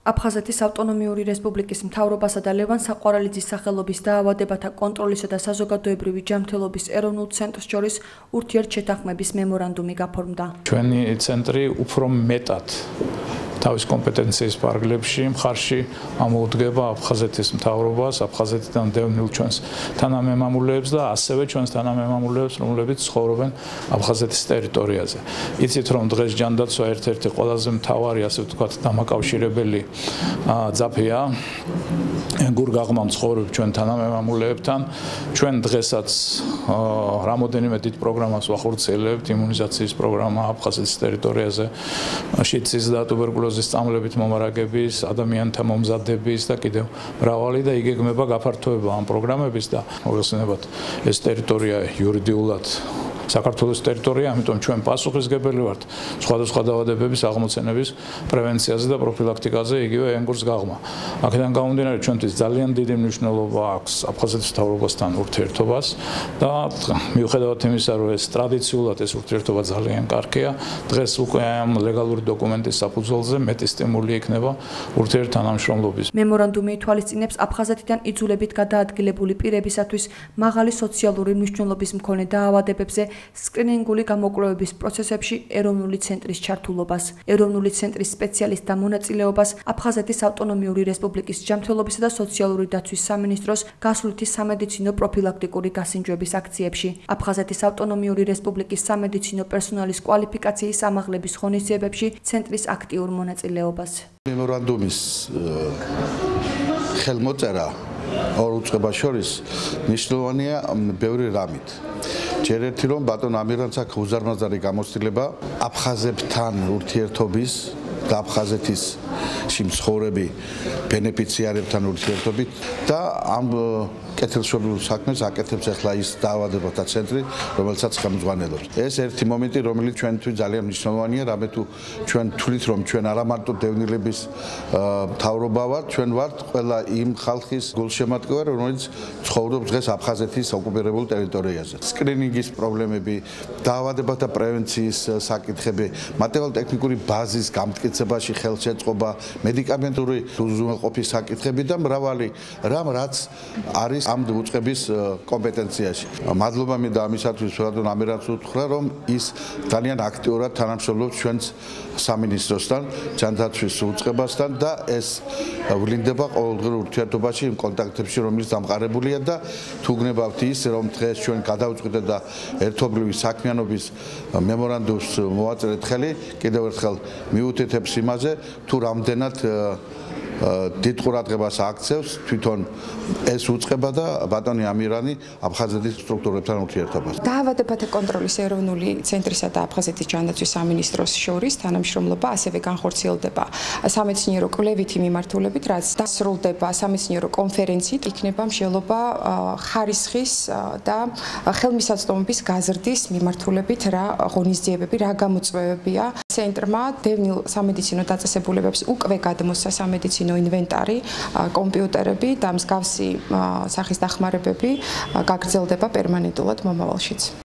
აფხაზეთის ავტონომიური რესპუბლიკის მთავრობასა და ლევან საყვარალიძის სახელობის დაავადებათა კონტროლისა და საზოგადოებრივი ჯანმრთელობის ეროვნულ ცენტრს შორის ურთიერთშეთანხმების მემორანდუმი გაფორმდა. ჩვენი ცენტრი უფრო მეტად თავის კომპეტენციის პარალელებში მხარში ამოუდგება აფხაზეთის მთავრობას, აფხაზეთიდან დევნილ ჩვენს თანამემამულეებს და ასევე ჩვენს თანამემამულეებს, რომლებიც ცხოვრობენ აფხაზეთის ტერიტორიაზე. იცით, რომ დღეს ჯანდაცვა ერთ-ერთი ყველაზე მთავარი, ასე ვთქვათ, დამაკავშირებელი ძაფია გურგაღმა მცხოვრებ ჩვენ თანამემამულეებთან. ჩვენ დღესაც რამოდენიმე დიდ პროგრამას ვახორციელებთ, იმუნიზაციის პროგრამა აფხაზეთის ტერიტორიაზე, შიდსის და ტუბერკულოზის წამლებით მომარაგების, ადამიანთა მომზადების და კიდევ მრავალი და იგეგმება გაფართოება ამ პროგრამების და მოგეხსენებათ ეს ტერიტორია იურიდიულად საქართველოს ტერიტორია, ამიტომ ჩვენ პასუხისმგებელი ვართ სხვადასხვა დაავადებების აღმოცენების პრევენციაზე და პროფილაქტიკაზე, იგივე ენგურს გაღმა. აქედან გამომდინარე, ჩვენთვის ძალიან დიდი მნიშვნელობა აქვს აფხაზეთის მთავრობასთან ურთიერთობას და მიუხედავად იმისა, რომ ეს ტრადიციულად ეს ურთიერთობა ძალიან კარგია, დღეს უკვე ამ ლეგალური დოკუმენტის საფუძველზე მეტი სტიმული იქნება ურთიერთთანამშრომლობის. მემორანდუმი ითვალისწინებს აფხაზეთიდან იძულებით გადაადგილებული პირებისათვის მაღალი სოციალური მნიშვნელობის მქონე დაავადებებზე სკრინინგული გამოკვლევების პროცესებში ეროვნული ცენტრის ჩართულობას, ეროვნული ცენტრის სპეციალისტთა მონაწილეობას აფხაზეთის ავტონომიური რესპუბლიკის ჯანმრთელობისა და სოციალური დაცვის სამინისტროს გასვლითი სამედიცინო პროფილაქტიკური გასინჯვების აქციებში, აფხაზეთის ავტონომიური რესპუბლიკის სამედიცინო პერსონალის კვალიფიკაციის ამაღლების ღონისძიებებში ცენტრის აქტიურ მონაწილეობას. მემორანდუმის ხელმოწერა ორ უწყებას შორის მნიშვნელოვანია ბევრი რამით. ჯერ ერთი რომ ბატონ ამირანს აქვს უზარმაზარი გამოცდილება აფხაზებთან ურთიერთობის და აფხაზეთის მცხოვრები ბენეფიციარებთან ურთიერთობით და ამ კეთილშობილ საქმეს აკეთებს ახლა ის დაავადებათა ცენტრი, რომელსაც ხელმძღვანელობს. ეს ერთი მომენტი, რომელიც ჩვენთვის ძალიან მნიშვნელოვანია, რამე თუ ჩვენ თვლით, რომ ჩვენ არა მარტო დევნილების მთავრობა ვართ, ჩვენ ვართ ყველა იმ ხალხის გულშემატკივარი, რომელიც ცხოვრობს დღეს აფხაზეთის ოკუპირებულ ტერიტორიაზე. სკრინინგის პრობლემები, დაავადებათა პრევენციის საკითხები, მატერიალურ-ტექნიკური ბაზის გამტკიცებაში ხელშეწყობა, მედიკამენტური უზრუნველყოფის საკითხები და მრავალი რამ, რაც არის ამ უწყების კომპეტენციაში. მადლობა მინდა ამისათვის, ბატონ ამირანს უთხრა, რომ ის ძალიან აქტიურად თანამშრომლობს ჩვენს სამინისტროსთან, ჯანდაცვის უწყებასთან და ეს ვლინდება ყოველდღიურ ურთიერთობაში იმ კონტაქტებში, რომელიც დამყარებულია და თუ გნებავთ ის, რომ დღეს ჩვენ გადავწყვიტეთ და ერთობლივი საქმიანობის მემორანდუმს მოვაწერეთ ხელი, კიდევ ერთხელ მიუთითებს იმაზე, თუ რამდენად დიდ ყურადღებას აქცევს თვითონ ეს უწყება და ბატონი ამირანი აფხაზეთის სტრუქტურებთან ურთიერთობას. დაავადებათა კონტროლის ეროვნული ცენტრისა და აფხაზეთის ჯანდაცვის სამინისტროს შორის თანამშრომლობა ასევე განხორციელდება სამეცნიერო კვლევითი მიმართულებით, რაც დასრულდება სამეცნიერო კონფერენციით, იქნება მსჯელობა ხარისხის და ხელმისაწვდომობის გაზრდის მიმართულებით, რა ღონისძიებები, რა გამოწვევებია. ცენტრმა დევნილ სამედიცინო დაწესებულებებს უკვე გადმოსცა სამედიცინო ინვენტარი, კომპიუტერები და მსგავსი სახის დახმარებები გაგრძელდება პერმანენტულად მომავალშიც.